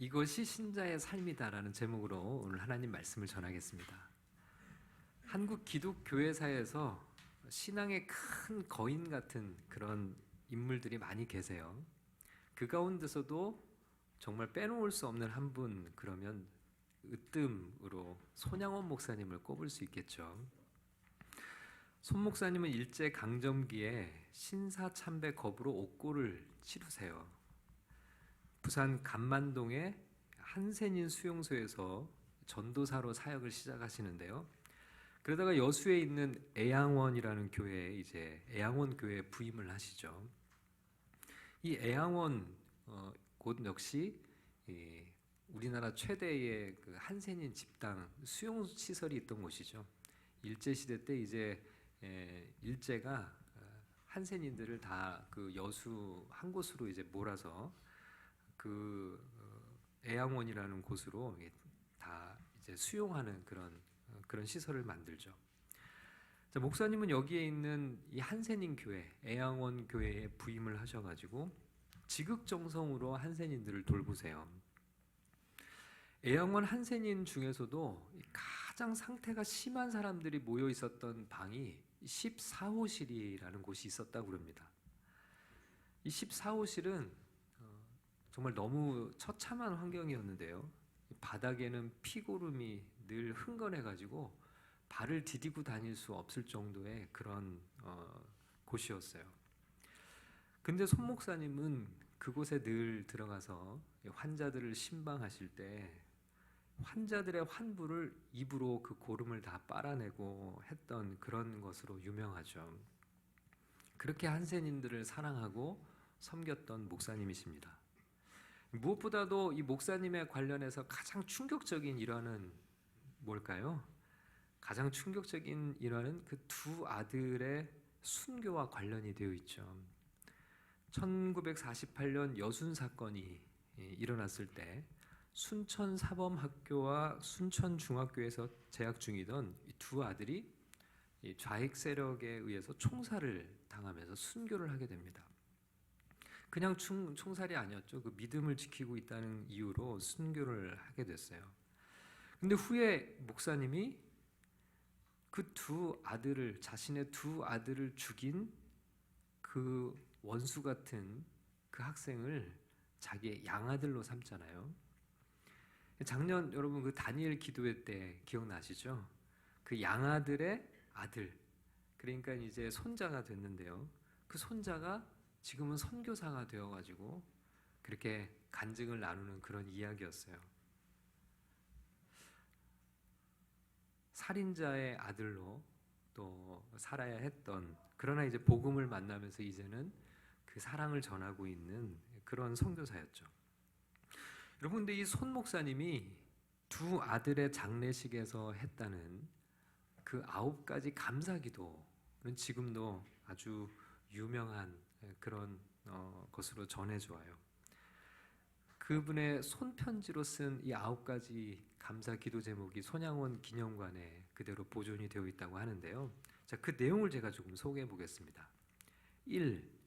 이것이 신자의 삶이다라는 제목으로 오늘 하나님 말씀을 전하겠습니다. 한국 기독교회사에서 신앙의 큰 거인 같은 그런 인물들이 많이 계세요. 그 가운데서도 정말 빼놓을 수 없는 한 분, 그러면 으뜸으로 손양원 목사님을 꼽을 수 있겠죠. 손 목사님은 일제 강점기에 신사참배 겁으로 옥고를 치르세요. 부산 감만동의 한센인 수용소에서 전도사로 사역을 시작하시는데요. 그러다가 여수에 있는 애양원이라는 교회에 이제 애양원 교회에 부임을 하시죠. 이 애양원 곳 역시 우리나라 최대의 그 한센인 집당 수용 시설이 있던 곳이죠. 일제 시대 때 이제 일제가 한센인들을 다 그 여수 한 곳으로 이제 몰아서 그 애양원이라는 곳으로 다 이제 수용하는 그런 시설을 만들죠. 자, 목사님은 여기에 있는 이 한센인 교회, 애양원 교회에 부임을 하셔가지고 지극정성으로 한센인들을 돌보세요. 애양원 한센인 중에서도 가장 상태가 심한 사람들이 모여 있었던 방이 14호실이라는 곳이 있었다고 합니다. 이 14호실은 정말 너무 처참한 환경이었는데요. 바닥에는 피고름이 늘 흥건해가지고 발을 디디고 다닐 수 없을 정도의 그런 곳이었어요. 근데 손 목사님은 그곳에 늘 들어가서 환자들을 신방하실 때 환자들의 환부를 입으로 그 고름을 다 빨아내고 했던 그런 것으로 유명하죠. 그렇게 한센인들을 사랑하고 섬겼던 목사님이십니다. 무엇보다도 이 목사님에 관련해서 가장 충격적인 일화는 뭘까요? 가장 충격적인 일화는 그 두 아들의 순교와 관련이 되어 있죠. 1948년 여순 사건이 일어났을 때 순천 사범학교와 순천 중학교에서 재학 중이던 이 두 아들이 좌익 세력에 의해서 총살을 당하면서 순교를 하게 됩니다. 그냥 총살이 아니었죠. 그 믿음을 지키고 있다는 이유로 순교를 하게 됐어요. 근데 후에 목사님이 그 두 아들을, 자신의 두 아들을 죽인 그 원수 같은 그 학생을 자기의 양아들로 삼잖아요. 작년 여러분 그 다니엘 기도회 때 기억나시죠? 그 양아들의 아들, 그러니까 이제 손자가 됐는데요. 그 손자가 지금은 선교사가 되어가지고 그렇게 간증을 나누는 그런 이야기였어요. 살인자의 아들로 또 살아야 했던, 그러나 이제 복음을 만나면서 이제는 그 사랑을 전하고 있는 그런 선교사였죠. 여러분, 근데 이 손 목사님이 두 아들의 장례식에서 했다는 그 9가지 감사기도는 지금도 아주 유명한 그런 것으로 전해져 와요. 그분의 손편지로 쓴 이 9가지 감사 기도 제목이 손양원 기념관에 그대로 보존이 되어 있다고 하는데요. 자, 그 내용을 제가 조금 소개해 보겠습니다. 1.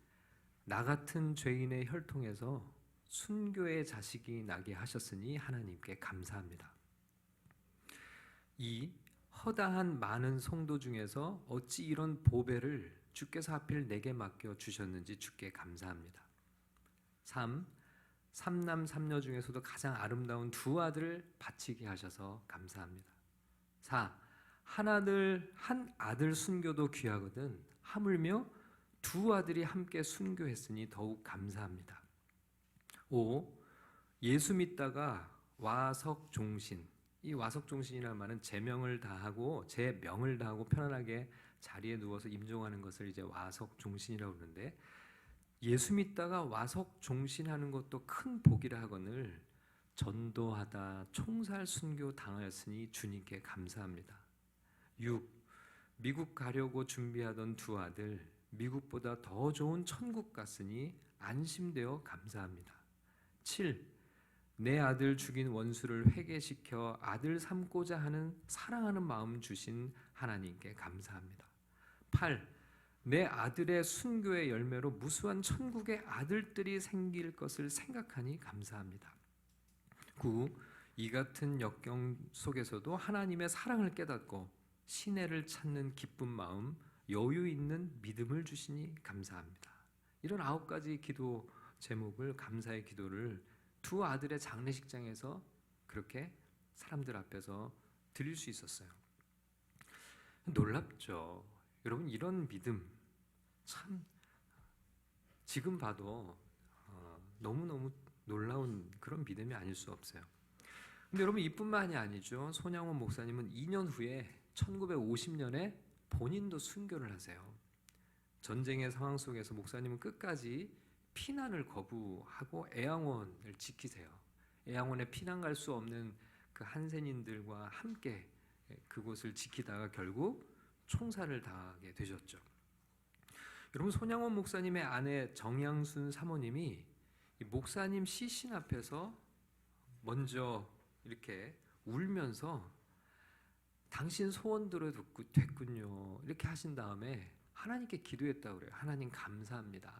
나 같은 죄인의 혈통에서 순교의 자식이 나게 하셨으니 하나님께 감사합니다. 2. 허다한 많은 성도 중에서 어찌 이런 보배를 주께서 하필 내게 맡겨 주셨는지 주께 감사합니다. 3. 삼남 삼녀 중에서도 가장 아름다운 두 아들을 바치게 하셔서 감사합니다. 4. 한 아들 순교도 귀하거든 하물며 두 아들이 함께 순교했으니 더욱 감사합니다. 5. 예수 믿다가 와석종신, 이 와석종신이라는 말은 제명을 다하고 제명을 다하고 편안하게 자리에 누워서 임종하는 것을 이제 와석종신이라고 그러는데, 예수 믿다가 와석종신하는 것도 큰 복이라 하거늘 전도하다 총살 순교 당하였으니 주님께 감사합니다. 6. 미국 가려고 준비하던 두 아들 미국보다 더 좋은 천국 갔으니 안심되어 감사합니다. 7. 내 아들 죽인 원수를 회개시켜 아들 삼고자 하는 사랑하는 마음 주신 하나님께 감사합니다. 8. 내 아들의 순교의 열매로 무수한 천국의 아들들이 생길 것을 생각하니 감사합니다. 9. 이 같은 역경 속에서도 하나님의 사랑을 깨닫고 신혜를 찾는 기쁜 마음, 여유 있는 믿음을 주시니 감사합니다. 이런 9가지 기도 제목을, 감사의 기도를 두 아들의 장례식장에서 그렇게 사람들 앞에서 드릴 수 있었어요. 놀랍죠. 여러분, 이런 믿음 참 지금 봐도 너무너무 놀라운 그런 믿음이 아닐 수 없어요. 근데 여러분, 이뿐만이 아니죠. 손양원 목사님은 2년 후에 1950년에 본인도 순교를 하세요. 전쟁의 상황 속에서 목사님은 끝까지 피난을 거부하고 애양원을 지키세요. 애양원에 피난 갈 수 없는 그 한센인들과 함께 그곳을 지키다가 결국 총살을 당하게 되셨죠. 여러분, 손양원 목사님의 아내 정양순 사모님이 목사님 시신 앞에서 먼저 이렇게 울면서 당신 소원대로 됐군요 이렇게 하신 다음에 하나님께 기도했다고 그래요. 하나님 감사합니다.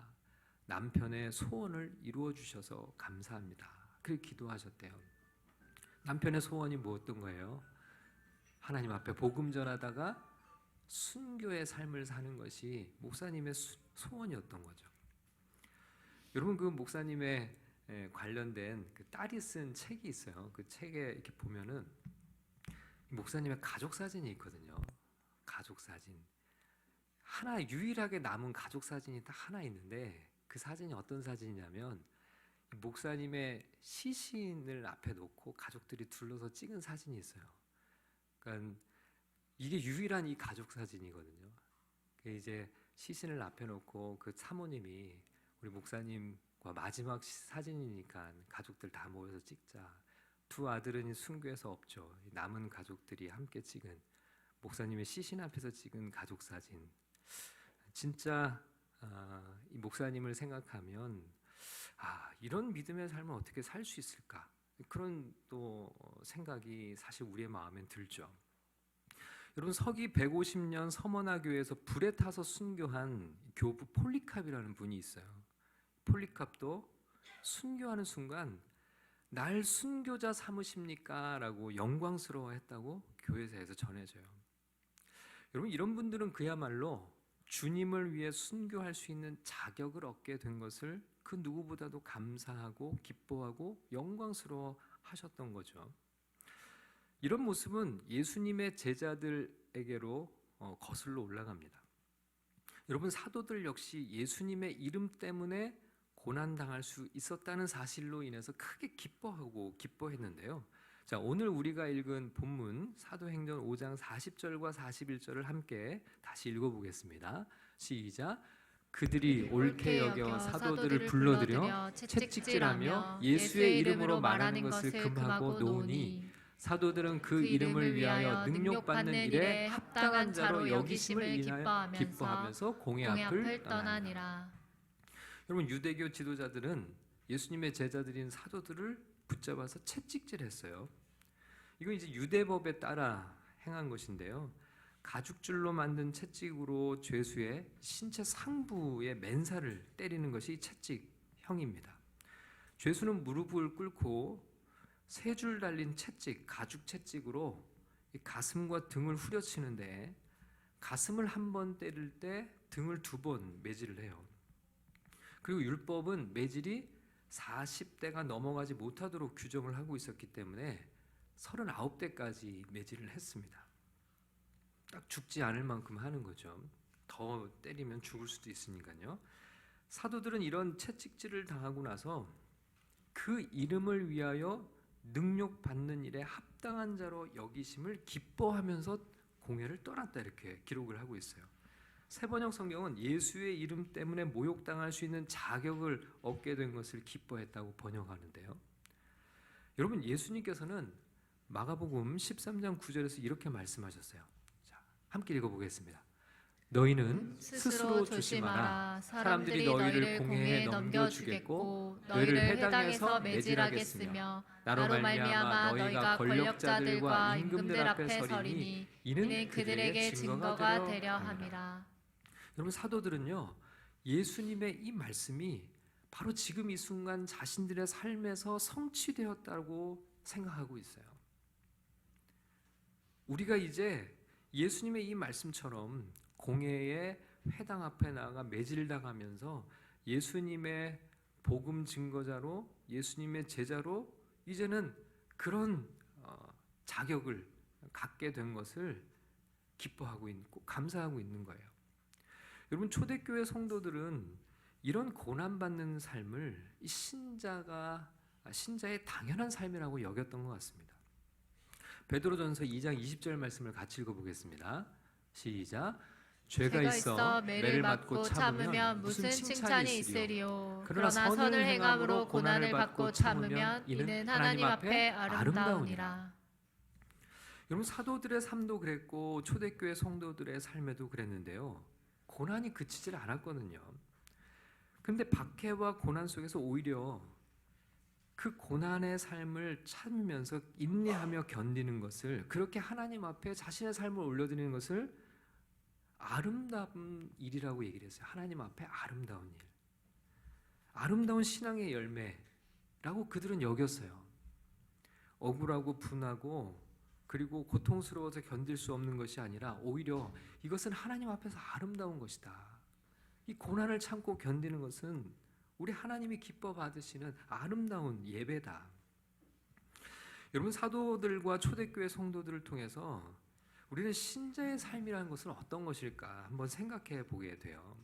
남편의 소원을 이루어 주셔서 감사합니다. 그렇게 기도하셨대요. 남편의 소원이 뭐였던 거예요? 하나님 앞에 복음 전하다가 순교의 삶을 사는 것이 목사님의 소원이었던 거죠. 여러분, 그 목사님의 관련된 그 딸이 쓴 책이 있어요. 그 책에 이렇게 보면은 목사님의 가족 사진이 있거든요. 가족 사진. 하나 유일하게 남은 가족 사진이 딱 하나 있는데 그 사진이 어떤 사진이냐면 목사님의 시신을 앞에 놓고 가족들이 둘러서 찍은 사진이 있어요. 그러니까 이게 유일한 이 가족 사진이거든요. 이제 시신을 앞에 놓고 그 사모님이 우리 목사님과 마지막 사진이니까 가족들 다 모여서 찍자. 두 아들은 순교해서 없죠. 남은 가족들이 함께 찍은 목사님의 시신 앞에서 찍은 가족 사진. 진짜 이 목사님을 생각하면 이런 믿음의 삶을 어떻게 살 수 있을까? 그런 또 생각이 사실 우리의 마음엔 들죠. 여러분, 서기 150년 서머나 교회에서 불에 타서 순교한 교부 폴리캅이라는 분이 있어요. 폴리캅도 순교하는 순간 날 순교자 삼으십니까? 라고 영광스러워했다고 교회에서 전해져요. 여러분, 이런 분들은 그야말로 주님을 위해 순교할 수 있는 자격을 얻게 된 것을 그 누구보다도 감사하고 기뻐하고 영광스러워 하셨던 거죠. 이런 모습은 예수님의 제자들에게로 거슬러 올라갑니다. 여러분, 사도들 역시 예수님의 이름 때문에 고난당할 수 있었다는 사실로 인해서 크게 기뻐했는데요. 자, 오늘 우리가 읽은 본문 사도행전 5장 40절과 41절을 함께 다시 읽어보겠습니다. 시작. 그들이 옳게 여겨 사도들을 불러들여 채찍질하며 예수의 이름으로 말하는 것을 금하고 놓으니 사도들은 그 이름을 위하여 능력받는 일에 합당한 자로 여기심을 인하여 기뻐하면서 공회 앞을 떠나니라. 여러분, 유대교 지도자들은 예수님의 제자들인 사도들을 붙잡아서 채찍질했어요. 이건 이제 유대법에 따라 행한 것인데요. 가죽줄로 만든 채찍으로 죄수의 신체 상부의 맨살을 때리는 것이 채찍형입니다. 죄수는 무릎을 꿇고 세 줄 달린 채찍, 가죽 채찍으로 가슴과 등을 후려치는데 가슴을 한 번 때릴 때 등을 2번 매질을 해요. 그리고 율법은 매질이 40대가 넘어가지 못하도록 규정을 하고 있었기 때문에 39대까지 매질을 했습니다. 딱 죽지 않을 만큼 하는 거죠. 더 때리면 죽을 수도 있으니까요. 사도들은 이런 채찍질을 당하고 나서 그 이름을 위하여 능욕받는 일에 합당한 자로 여기심을 기뻐하면서 공회를 떠났다, 이렇게 기록을 하고 있어요. 세번역 성경은 예수의 이름 때문에 모욕당할 수 있는 자격을 얻게 된 것을 기뻐했다고 번역하는데요. 여러분, 예수님께서는 마가복음 13장 9절에서 이렇게 말씀하셨어요. 자, 함께 읽어보겠습니다. 너희는 스스로 조심하라. 사람들이 너희를 공회에 넘겨주겠고 너희를 회당에서 매질하겠으며 나로 말미암아 너희가 권력자들과 임금들 앞에 서리니 이는 그들에게 증거가 되려 함이라. 여러분, 사도들은요, 예수님의 이 말씀이 바로 지금 이 순간 자신들의 삶에서 성취되었다고 생각하고 있어요. 우리가 이제 예수님의 이 말씀처럼 공회의 회당 앞에 나가 매질당하면서 예수님의 복음 증거자로, 예수님의 제자로 이제는 그런 자격을 갖게 된 것을 기뻐하고 있고 감사하고 있는 거예요. 여러분, 초대교회 성도들은 이런 고난받는 삶을 이 신자의 당연한 삶이라고 여겼던 것 같습니다. 베드로전서 2장 20절 말씀을 같이 읽어보겠습니다. 시작. 죄가 있어 매를 맞고 참으면 무슨 칭찬이 있으리요. 그러나 선을 행함으로 고난을 받고 참으면 이는 하나님 앞에 아름다우니라. 여러분, 사도들의 삶도 그랬고 초대교회 성도들의 삶에도 그랬는데요, 고난이 그치질 않았거든요. 그런데 박해와 고난 속에서 오히려 그 고난의 삶을 참으면서 인내하며 견디는 것을, 그렇게 하나님 앞에 자신의 삶을 올려드리는 것을 아름다운 일이라고 얘기를 했어요. 하나님 앞에 아름다운 일, 아름다운 신앙의 열매라고 그들은 여겼어요. 억울하고 분하고 그리고 고통스러워서 견딜 수 없는 것이 아니라 오히려 이것은 하나님 앞에서 아름다운 것이다. 이 고난을 참고 견디는 것은 우리 하나님이 기뻐 받으시는 아름다운 예배다. 여러분, 사도들과 초대교회 성도들을 통해서 우리는 신자의 삶이라는 것은 어떤 것일까 한번 생각해 보게 돼요.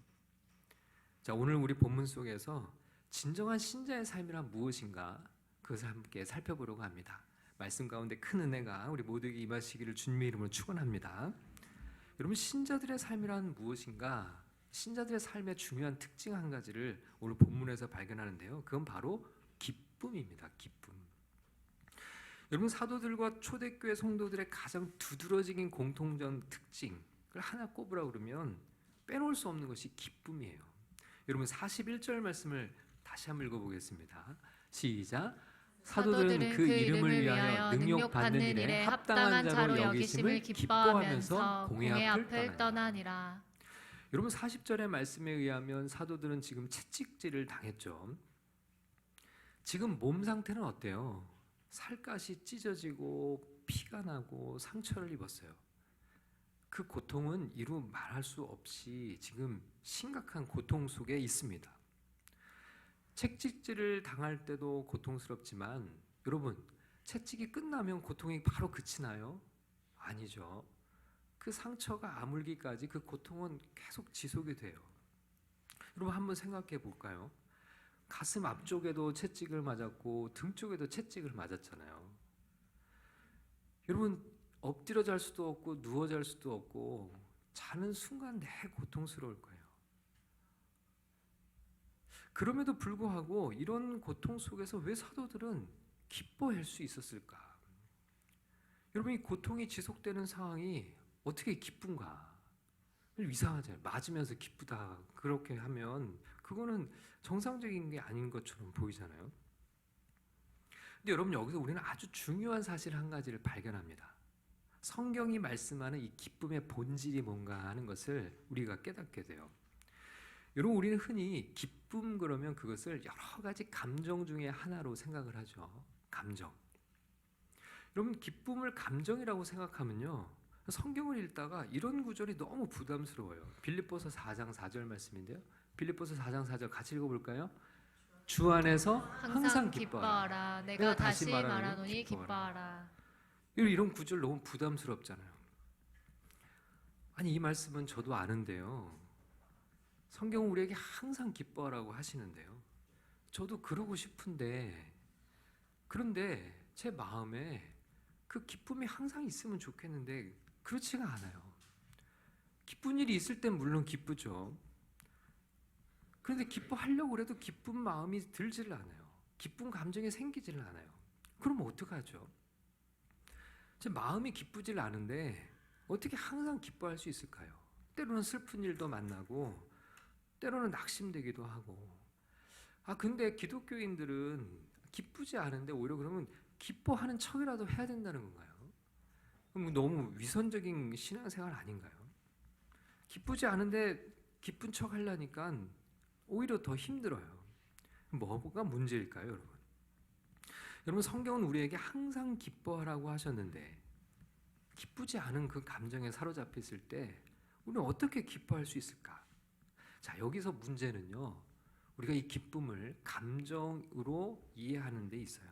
자, 오늘 우리 본문 속에서 진정한 신자의 삶이란 무엇인가, 그것을 함께 살펴보려고 합니다. 말씀 가운데 큰 은혜가 우리 모두에게 임하시기를 주님의 이름으로 축원합니다. 여러분, 신자들의 삶이란 무엇인가? 신자들의 삶의 중요한 특징 한 가지를 오늘 본문에서 발견하는데요, 그건 바로 기쁨입니다. 기쁨. 여러분, 사도들과 초대교회 성도들의 가장 두드러진 공통점 특징을 하나 꼽으라고 그러면 빼놓을 수 없는 것이 기쁨이에요. 여러분, 41절 말씀을 다시 한번 읽어보겠습니다. 시작. 사도들은 그 이름을 위하여 능력받는 일에 합당한 자로 여기심을 기뻐하면서 공회 앞을 떠나니라. 여러분, 40절의 말씀에 의하면 사도들은 지금 채찍질을 당했죠. 지금 몸 상태는 어때요? 살갗이 찢어지고 피가 나고 상처를 입었어요. 그 고통은 이루 말할 수 없이 지금 심각한 고통 속에 있습니다. 채찍질을 당할 때도 고통스럽지만 여러분, 채찍이 끝나면 고통이 바로 그치나요? 아니죠. 그 상처가 아물기까지 그 고통은 계속 지속이 돼요. 여러분, 한번 생각해 볼까요? 가슴 앞쪽에도 채찍을 맞았고 등 쪽에도 채찍을 맞았잖아요. 여러분, 엎드려 잘 수도 없고 누워 잘 수도 없고 자는 순간 내내 고통스러울 거예요. 그럼에도 불구하고 이런 고통 속에서 왜 사도들은 기뻐할 수 있었을까? 여러분, 이 고통이 지속되는 상황이 어떻게 기쁜가? 이상하잖아요. 맞으면서 기쁘다 그렇게 하면 그거는 정상적인 게 아닌 것처럼 보이잖아요. 근데 여러분, 여기서 우리는 아주 중요한 사실 한 가지를 발견합니다. 성경이 말씀하는 이 기쁨의 본질이 뭔가 하는 것을 우리가 깨닫게 돼요. 여러분, 우리는 흔히 기쁨 그러면 그것을 여러 가지 감정 중에 하나로 생각을 하죠. 감정. 여러분, 기쁨을 감정이라고 생각하면요, 성경을 읽다가 이런 구절이 너무 부담스러워요. 빌립보서 4장 4절 말씀인데요, 빌립보서 4장 4절 같이 읽어볼까요? 주 안에서 항상 기뻐하라. 내가 다시 말하노니 기뻐하라. 이런 구절 너무 부담스럽잖아요. 아니, 이 말씀은 저도 아는데요, 성경은 우리에게 항상 기뻐하라고 하시는데요, 저도 그러고 싶은데, 그런데 제 마음에 그 기쁨이 항상 있으면 좋겠는데 그렇지가 않아요. 기쁜 일이 있을 땐 물론 기쁘죠. 그런데 기뻐하려고 해도 기쁜 마음이 들지를 않아요. 기쁜 감정이 생기지를 않아요. 그럼 어떡하죠? 제 마음이 기쁘질 않은데 어떻게 항상 기뻐할 수 있을까요? 때로는 슬픈 일도 만나고 때로는 낙심되기도 하고. 근데 기독교인들은 기쁘지 않은데 오히려 그러면 기뻐하는 척이라도 해야 된다는 건가요? 그럼 너무 위선적인 신앙생활 아닌가요? 기쁘지 않은데 기쁜 척 하려니까 오히려 더 힘들어요. 뭐가 문제일까요, 여러분? 여러분, 성경은 우리에게 항상 기뻐하라고 하셨는데 기쁘지 않은 그 감정에 사로잡혀 있을 때 우리는 어떻게 기뻐할 수 있을까? 자, 여기서 문제는요, 우리가 이 기쁨을 감정으로 이해하는 데 있어요.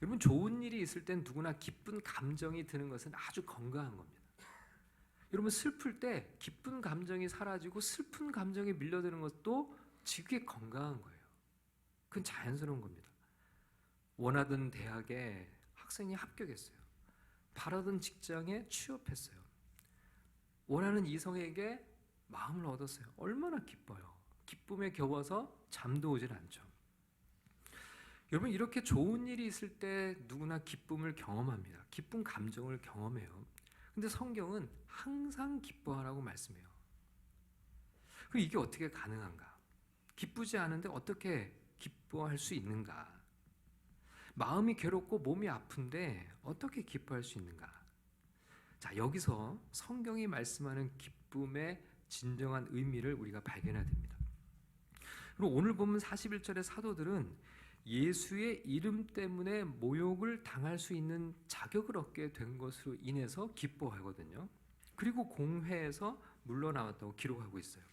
여러분, 좋은 일이 있을 땐 누구나 기쁜 감정이 드는 것은 아주 건강한 겁니다. 여러분, 슬플 때 기쁜 감정이 사라지고 슬픈 감정이 밀려드는 것도 지극히 건강한 거예요. 그건 자연스러운 겁니다. 원하던 대학에 학생이 합격했어요. 바라던 직장에 취업했어요. 원하는 이성에게 마음을 얻었어요. 얼마나 기뻐요. 기쁨에 겨워서 잠도 오질 않죠. 여러분, 이렇게 좋은 일이 있을 때 누구나 기쁨을 경험합니다. 기쁜 감정을 경험해요. 근데 성경은 항상 기뻐하라고 말씀해요. 그럼 이게 어떻게 가능한가? 기쁘지 않은데 어떻게 기뻐할 수 있는가? 마음이 괴롭고 몸이 아픈데 어떻게 기뻐할 수 있는가? 자, 여기서 성경이 말씀하는 기쁨의 진정한 의미를 우리가 발견해야 됩니다. 그리고 오늘 보면 41절의 사도들은 예수의 이름 때문에 모욕을 당할 수 있는 자격을 얻게 된 것으로 인해서 기뻐하거든요. 그리고 공회에서 물러나왔다고 기록하고 있어요.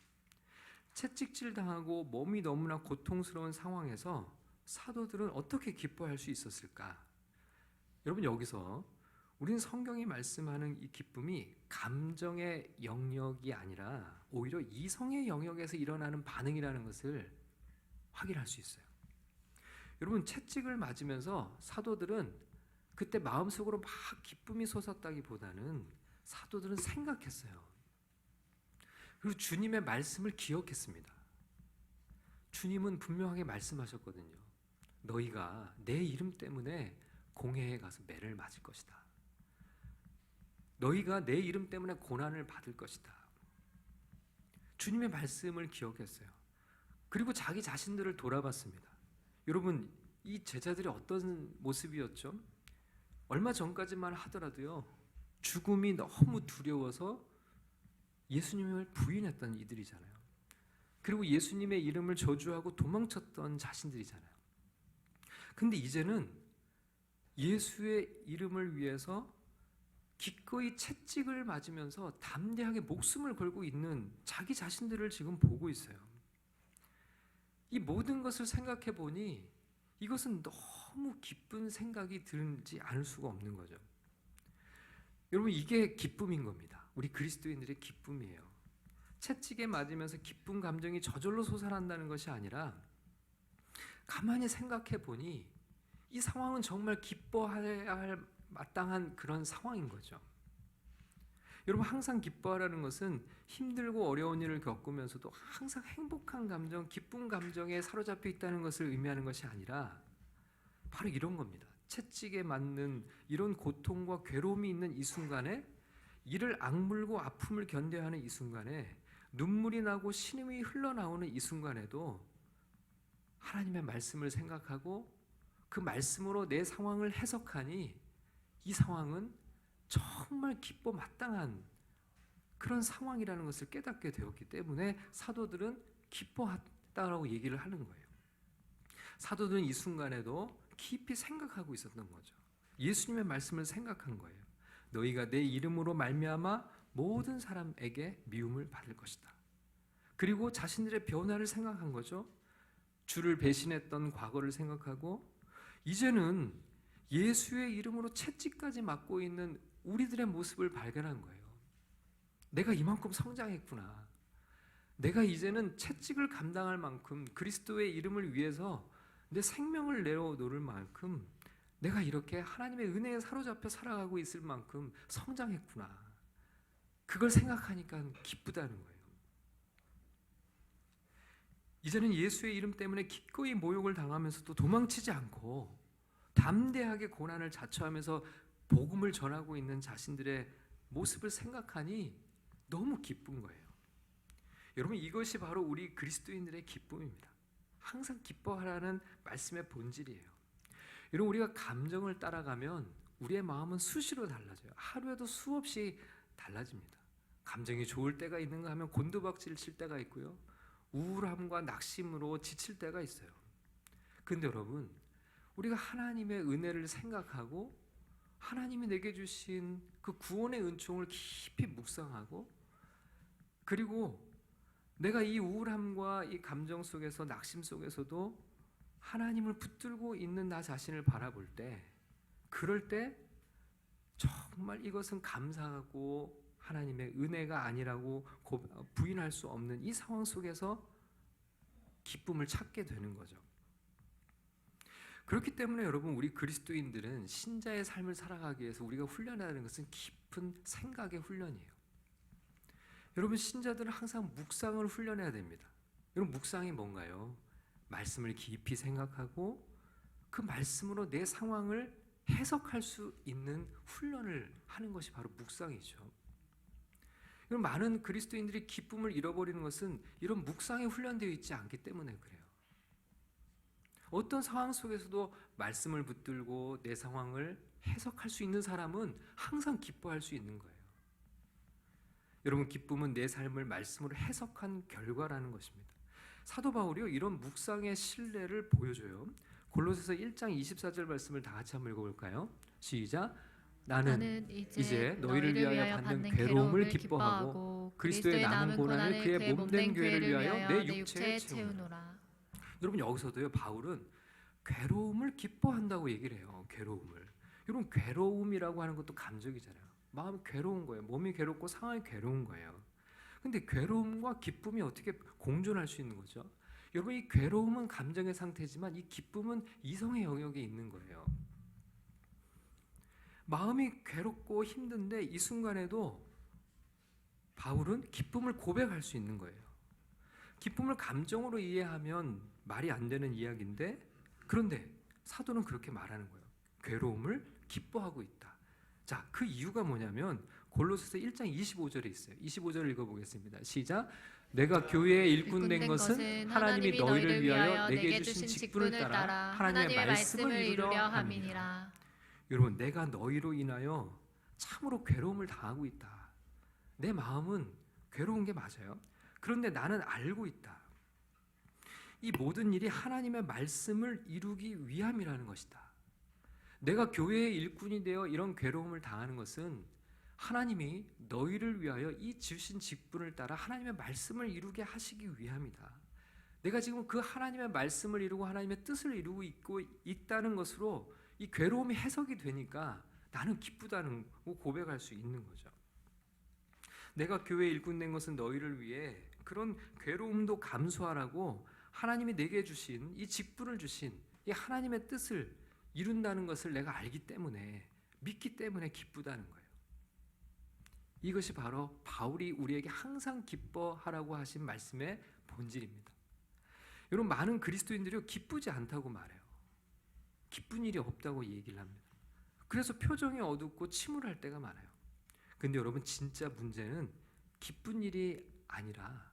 채찍질 당하고 몸이 너무나 고통스러운 상황에서 사도들은 어떻게 기뻐할 수 있었을까? 여러분, 여기서 우리는 성경이 말씀하는 이 기쁨이 감정의 영역이 아니라 오히려 이성의 영역에서 일어나는 반응이라는 것을 확인할 수 있어요. 여러분, 채찍을 맞으면서 사도들은 그때 마음속으로 막 기쁨이 솟았다기보다는 사도들은 생각했어요. 그리고 주님의 말씀을 기억했습니다. 주님은 분명하게 말씀하셨거든요. 너희가 내 이름 때문에 공회에 가서 매를 맞을 것이다. 너희가 내 이름 때문에 고난을 받을 것이다. 주님의 말씀을 기억했어요. 그리고 자기 자신들을 돌아봤습니다. 여러분, 이 제자들이 어떤 모습이었죠? 얼마 전까지만 하더라도요, 죽음이 너무 두려워서 예수님을 부인했던 이들이잖아요. 그리고 예수님의 이름을 저주하고 도망쳤던 자신들이잖아요. 근데 이제는 예수의 이름을 위해서 기꺼이 채찍을 맞으면서 담대하게 목숨을 걸고 있는 자기 자신들을 지금 보고 있어요. 이 모든 것을 생각해 보니 이것은 너무 기쁜 생각이 들지 않을 수가 없는 거죠. 여러분, 이게 기쁨인 겁니다. 우리 그리스도인들의 기쁨이에요. 채찍에 맞으면서 기쁜 감정이 저절로 솟아난다는 것이 아니라 가만히 생각해 보니 이 상황은 정말 기뻐해야 할 마땅한 그런 상황인 거죠. 여러분, 항상 기뻐하라는 것은 힘들고 어려운 일을 겪으면서도 항상 행복한 감정, 기쁜 감정에 사로잡혀 있다는 것을 의미하는 것이 아니라 바로 이런 겁니다. 채찍에 맞는 이런 고통과 괴로움이 있는 이 순간에, 이를 악물고 아픔을 견뎌야 하는 이 순간에, 눈물이 나고 신음이 흘러나오는 이 순간에도 하나님의 말씀을 생각하고 그 말씀으로 내 상황을 해석하니 이 상황은 정말 기뻐 마땅한 그런 상황이라는 것을 깨닫게 되었기 때문에 사도들은 기뻐했다라고 얘기를 하는 거예요. 사도들은 이 순간에도 깊이 생각하고 있었던 거죠. 예수님의 말씀을 생각한 거예요. 너희가 내 이름으로 말미암아 모든 사람에게 미움을 받을 것이다. 그리고 자신들의 변화를 생각한 거죠. 주를 배신했던 과거를 생각하고 이제는 예수의 이름으로 채찍까지 맞고 있는 우리들의 모습을 발견한 거예요. 내가 이만큼 성장했구나. 내가 이제는 채찍을 감당할 만큼 그리스도의 이름을 위해서 내 생명을 내어놓을 만큼 내가 이렇게 하나님의 은혜에 사로잡혀 살아가고 있을 만큼 성장했구나. 그걸 생각하니까 기쁘다는 거예요. 이제는 예수의 이름 때문에 기꺼이 모욕을 당하면서도 도망치지 않고 담대하게 고난을 자처하면서 복음을 전하고 있는 자신들의 모습을 생각하니 너무 기쁜 거예요. 여러분, 이것이 바로 우리 그리스도인들의 기쁨입니다. 항상 기뻐하라는 말씀의 본질이에요. 여러분, 우리가 감정을 따라가면 우리의 마음은 수시로 달라져요. 하루에도 수없이 달라집니다. 감정이 좋을 때가 있는가 하면 곤두박질 칠 때가 있고요. 우울함과 낙심으로 지칠 때가 있어요. 근데 여러분, 우리가 하나님의 은혜를 생각하고 하나님이 내게 주신 그 구원의 은총을 깊이 묵상하고, 그리고 내가 이 우울함과 이 감정 속에서, 낙심 속에서도 하나님을 붙들고 있는 나 자신을 바라볼 때, 그럴 때 정말 이것은 감사하고 하나님의 은혜가 아니라고 부인할 수 없는 이 상황 속에서 기쁨을 찾게 되는 거죠. 그렇기 때문에 여러분, 우리 그리스도인들은 신자의 삶을 살아가기 위해서 우리가 훈련해야 하는 것은 깊은 생각의 훈련이에요. 여러분, 신자들은 항상 묵상을 훈련해야 됩니다. 여러분, 묵상이 뭔가요? 말씀을 깊이 생각하고 그 말씀으로 내 상황을 해석할 수 있는 훈련을 하는 것이 바로 묵상이죠. 여러분, 많은 그리스도인들이 기쁨을 잃어버리는 것은 이런 묵상에 훈련되어 있지 않기 때문에 그래요. 어떤 상황 속에서도 말씀을 붙들고 내 상황을 해석할 수 있는 사람은 항상 기뻐할 수 있는 거예요. 여러분, 기쁨은 내 삶을 말씀으로 해석한 결과라는 것입니다. 사도 바울이요, 이런 묵상의 신뢰를 보여줘요. 골로새서 1장 24절 말씀을 다 같이 한번 읽어볼까요? 시작. 나는 이제 너희를 위하여 받는 괴로움을 기뻐하고 그리스도의 남은 고난을 그의 몸된 교회를 위하여 내 육체에 채우노라. 여러분, 여기서도요, 바울은 괴로움을 기뻐한다고 얘기를 해요. 괴로움을. 여러분, 괴로움이라고 하는 것도 감정이잖아요. 마음이 괴로운 거예요. 몸이 괴롭고 상황이 괴로운 거예요. 근데 괴로움과 기쁨이 어떻게 공존할 수 있는 거죠? 여러분, 이 괴로움은 감정의 상태지만 이 기쁨은 이성의 영역에 있는 거예요. 마음이 괴롭고 힘든데 이 순간에도 바울은 기쁨을 고백할 수 있는 거예요. 기쁨을 감정으로 이해하면 말이 안 되는 이야기인데, 그런데 사도는 그렇게 말하는 거예요. 괴로움을 기뻐하고 있다. 자, 그 이유가 뭐냐면 골로새서 1장 25절에 있어요. 25절을 읽어보겠습니다. 시작. 내가 교회에 일꾼 된 것은 하나님이 너희를 위하여 내게 주신 직분을 따라 하나님의 말씀을 이루려 함이니라. 여러분, 내가 너희로 인하여 참으로 괴로움을 당하고 있다. 내 마음은 괴로운 게 맞아요. 그런데 나는 알고 있다. 이 모든 일이 하나님의 말씀을 이루기 위함이라는 것이다. 내가 교회의 일꾼이 되어 이런 괴로움을 당하는 것은 하나님이 너희를 위하여 이 주신 직분을 따라 하나님의 말씀을 이루게 하시기 위함이다. 내가 지금 그 하나님의 말씀을 이루고 하나님의 뜻을 이루고 있다는 것으로 이 괴로움이 해석이 되니까 나는 기쁘다는 거 고백할 수 있는 거죠. 내가 교회에 일꾼 된 것은 너희를 위해 그런 괴로움도 감수하라고 하나님이 내게 주신 이 직분을 주신 이 하나님의 뜻을 이룬다는 것을 내가 알기 때문에, 믿기 때문에 기쁘다는 거예요. 이것이 바로 바울이 우리에게 항상 기뻐하라고 하신 말씀의 본질입니다. 여러분, 많은 그리스도인들이 기쁘지 않다고 말해요. 기쁜 일이 없다고 얘기를 합니다. 그래서 표정이 어둡고 침울할 때가 많아요. 근데 여러분, 진짜 문제는 기쁜 일이 아니라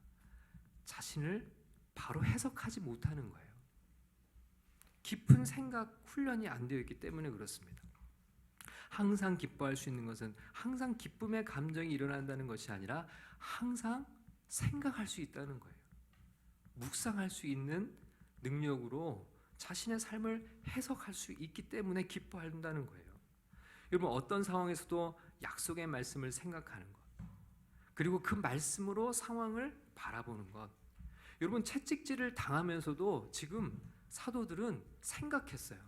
자신을 바로 해석하지 못하는 거예요. 깊은 생각 훈련이 안 되어 있기 때문에 그렇습니다. 항상 기뻐할 수 있는 것은 항상 기쁨의 감정이 일어난다는 것이 아니라 항상 생각할 수 있다는 거예요. 묵상할 수 있는 능력으로 자신의 삶을 해석할 수 있기 때문에 기뻐한다는 거예요. 여러분, 어떤 상황에서도 약속의 말씀을 생각하는 것, 그리고 그 말씀으로 상황을 바라보는 것. 여러분, 채찍질을 당하면서도 지금 사도들은 생각했어요.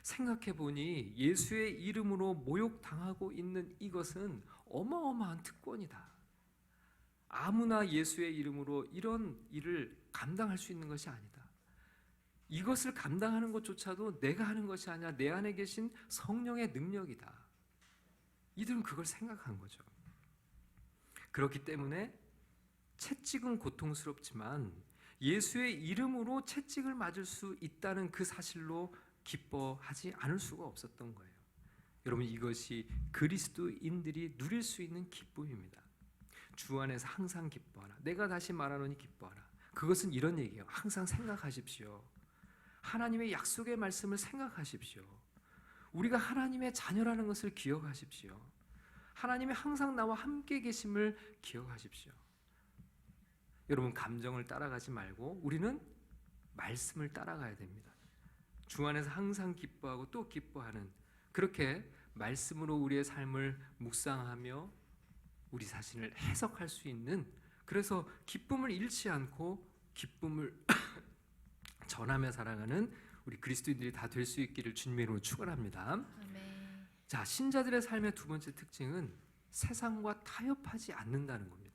생각해보니 예수의 이름으로 모욕당하고 있는 이것은 어마어마한 특권이다. 아무나 예수의 이름으로 이런 일을 감당할 수 있는 것이 아니다. 이것을 감당하는 것조차도 내가 하는 것이 아니라 내 안에 계신 성령의 능력이다. 이들은 그걸 생각한 거죠. 그렇기 때문에 채찍은 고통스럽지만 예수의 이름으로 채찍을 맞을 수 있다는 그 사실로 기뻐하지 않을 수가 없었던 거예요. 여러분, 이것이 그리스도인들이 누릴 수 있는 기쁨입니다. 주 안에서 항상 기뻐하라. 내가 다시 말하노니 기뻐하라. 그것은 이런 얘기예요. 항상 생각하십시오. 하나님의 약속의 말씀을 생각하십시오. 우리가 하나님의 자녀라는 것을 기억하십시오. 하나님이 항상 나와 함께 계심을 기억하십시오. 여러분, 감정을 따라가지 말고 우리는 말씀을 따라가야 됩니다. 주 안에서 항상 기뻐하고 또 기뻐하는, 그렇게 말씀으로 우리의 삶을 묵상하며 우리 자신을 해석할 수 있는, 그래서 기쁨을 잃지 않고 기쁨을 전하며 살아가는 우리 그리스도인들이 다 될 수 있기를 주님의 이름으로 축원합니다. 아멘. 자, 신자들의 삶의 두 번째 특징은 세상과 타협하지 않는다는 겁니다.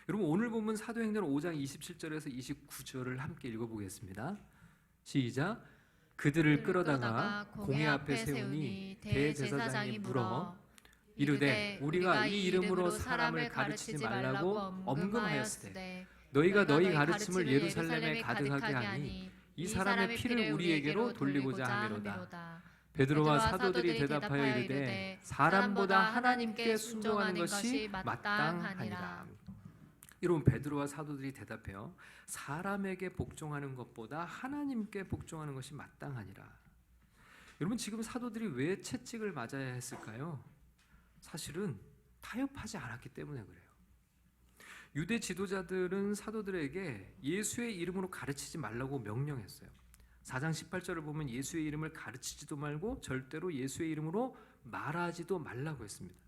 여러분, 오늘 본문 사도행전 5장 27절에서 29절을 함께 읽어보겠습니다. 시작. 그들을 끌어다가 공회 앞에 세우니 대제사장이 물어 이르되 우리가 이 이름으로 사람을 가르치지 말라고 엄금하였으되 너희가 너희 가르침을 예루살렘에 가득하게 하니 이 사람의 피를 우리에게로 돌리고자 함이로다. 베드로와 사도들이 대답하여 이르되 사람보다 하나님께 순종하는 것이 마땅하니라. 여러분, 베드로와 사도들이 대답해요. 사람에게 복종하는 것보다 하나님께 복종하는 것이 마땅하니라. 여러분, 지금 사도들이 왜 채찍을 맞아야 했을까요? 사실은 타협하지 않았기 때문에 그래요. 유대 지도자들은 사도들에게 예수의 이름으로 가르치지 말라고 명령했어요. 4장 18절을 보면 예수의 이름을 가르치지도 말고 절대로 예수의 이름으로 말하지도 말라고 했습니다.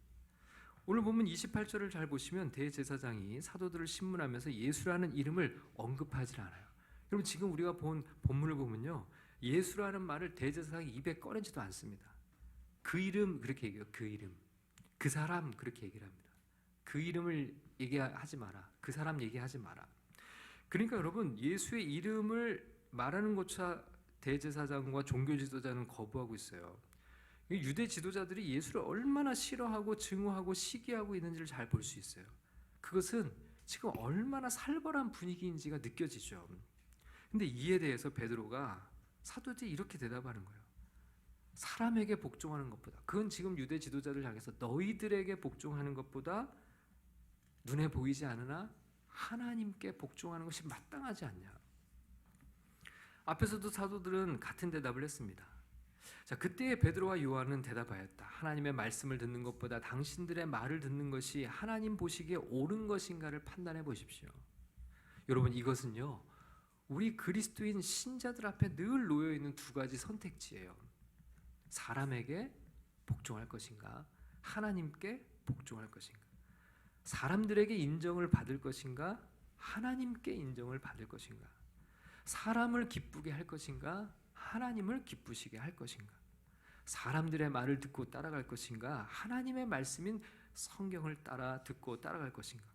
오늘 보면 28절을 잘 보시면 대제사장이 사도들을 신문하면서 예수라는 이름을 언급하지 않아요. 여러분, 지금 우리가 본 본문을 보면요, 예수라는 말을 대제사장이 입에 꺼내지도 않습니다. 그 이름 그렇게 얘기해요. 그 이름, 그 사람 그렇게 얘기를 합니다. 그 이름을 얘기하지 마라. 그 사람 얘기하지 마라. 그러니까 여러분, 예수의 이름을 말하는 것조차 대제사장과 종교 지도자는 거부하고 있어요. 유대 지도자들이 예수를 얼마나 싫어하고 증오하고 시기하고 있는지를 잘 볼 수 있어요. 그것은 지금 얼마나 살벌한 분위기인지가 느껴지죠. 근데 이에 대해서 베드로가 사도들이 이렇게 대답하는 거예요. 사람에게 복종하는 것보다, 그건 지금 유대 지도자들 향해서 너희들에게 복종하는 것보다 눈에 보이지 않으나 하나님께 복종하는 것이 마땅하지 않냐. 앞에서도 사도들은 같은 대답을 했습니다. 자, 그때의 베드로와 요한은 대답하였다. 하나님의 말씀을 듣는 것보다 당신들의 말을 듣는 것이 하나님 보시기에 옳은 것인가를 판단해 보십시오. 여러분, 이것은요, 우리 그리스도인 신자들 앞에 늘 놓여 있는 두 가지 선택지예요. 사람에게 복종할 것인가, 하나님께 복종할 것인가. 사람들에게 인정을 받을 것인가, 하나님께 인정을 받을 것인가. 사람을 기쁘게 할 것인가, 하나님을 기쁘시게 할 것인가. 사람들의 말을 듣고 따라갈 것인가, 하나님의 말씀인 성경을 따라 듣고 따라갈 것인가.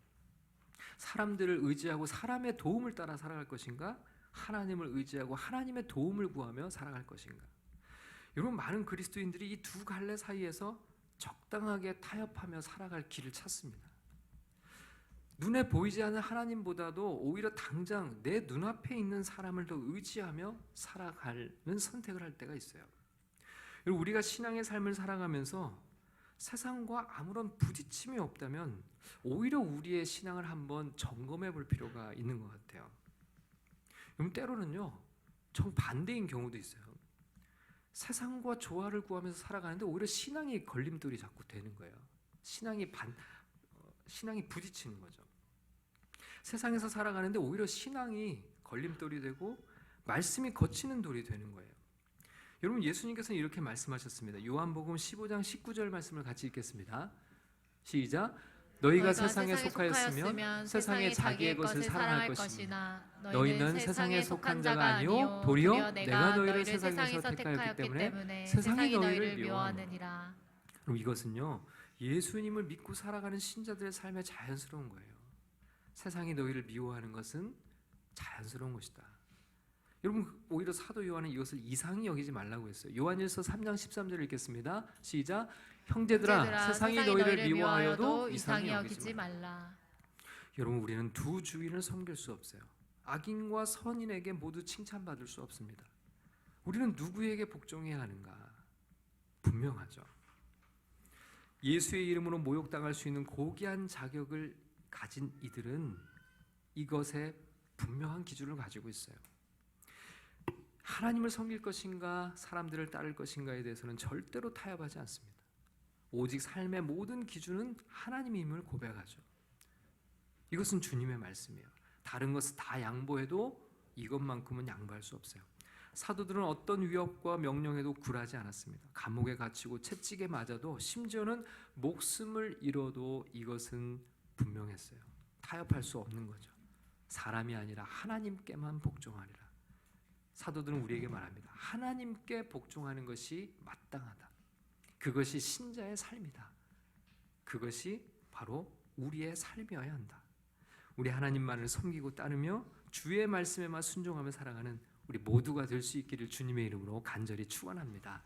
사람들을 의지하고 사람의 도움을 따라 살아갈 것인가, 하나님을 의지하고 하나님의 도움을 구하며 살아갈 것인가. 여러분, 많은 그리스도인들이 이 두 갈래 사이에서 적당하게 타협하며 살아갈 길을 찾습니다. 눈에 보이지 않는 하나님보다도 오히려 당장 내 눈앞에 있는 사람을 더 의지하며 살아가는 선택을 할 때가 있어요. 우리가 신앙의 삶을 살아가면서 세상과 아무런 부딪힘이 없다면 오히려 우리의 신앙을 한번 점검해 볼 필요가 있는 것 같아요. 때로는요, 정반대인 경우도 있어요. 세상과 조화를 구하면서 살아가는데 오히려 신앙이 걸림돌이 자꾸 되는 거예요. 신앙이 부딪히는 거죠. 세상에서 살아가는데 오히려 신앙이 걸림돌이 되고 말씀이 거치는 돌이 되는 거예요. 여러분, 예수님께서는 이렇게 말씀하셨습니다. 요한복음 15장 19절 말씀을 같이 읽겠습니다. 시작. 너희가 세상에 속하였으면 세상에 자기의 것을 사랑할 것이나 너희는 세상에 속한 자가 아니요 도리어 내가 너희를 세상에서 택하였기 때문에 세상이 너희를 미워하느니라. 그럼 이것은요, 예수님을 믿고 살아가는 신자들의 삶에 자연스러운 거예요. 세상이 너희를 미워하는 것은 자연스러운 것이다. 여러분, 오히려 사도 요한은 이것을 이상히 여기지 말라고 했어요. 요한일서 3장 13절 읽겠습니다. 시작. 형제들아, 세상이 너희를 미워하여도 이상히 여기지 말라. 여러분, 우리는 두 주인을 섬길 수 없어요. 악인과 선인에게 모두 칭찬받을 수 없습니다. 우리는 누구에게 복종해야 하는가? 분명하죠. 예수의 이름으로 모욕당할 수 있는 고귀한 자격을 가진 이들은 이것에 분명한 기준을 가지고 있어요. 하나님을 섬길 것인가, 사람들을 따를 것인가에 대해서는 절대로 타협하지 않습니다. 오직 삶의 모든 기준은 하나님임을 고백하죠. 이것은 주님의 말씀이에요. 다른 것을 다 양보해도 이것만큼은 양보할 수 없어요. 사도들은 어떤 위협과 명령에도 굴하지 않았습니다. 감옥에 갇히고 채찍에 맞아도 심지어는 목숨을 잃어도 이것은 분명했어요. 타협할 수 없는 거죠. 사람이 아니라 하나님께만 복종하리라. 사도들은 우리에게 말합니다. 하나님께 복종하는 것이 마땅하다. 그것이 신자의 삶이다. 그것이 바로 우리의 삶이어야 한다. 우리 하나님만을 섬기고 따르며 주의 말씀에만 순종하며 살아가는 우리 모두가 될 수 있기를 주님의 이름으로 간절히 축원합니다.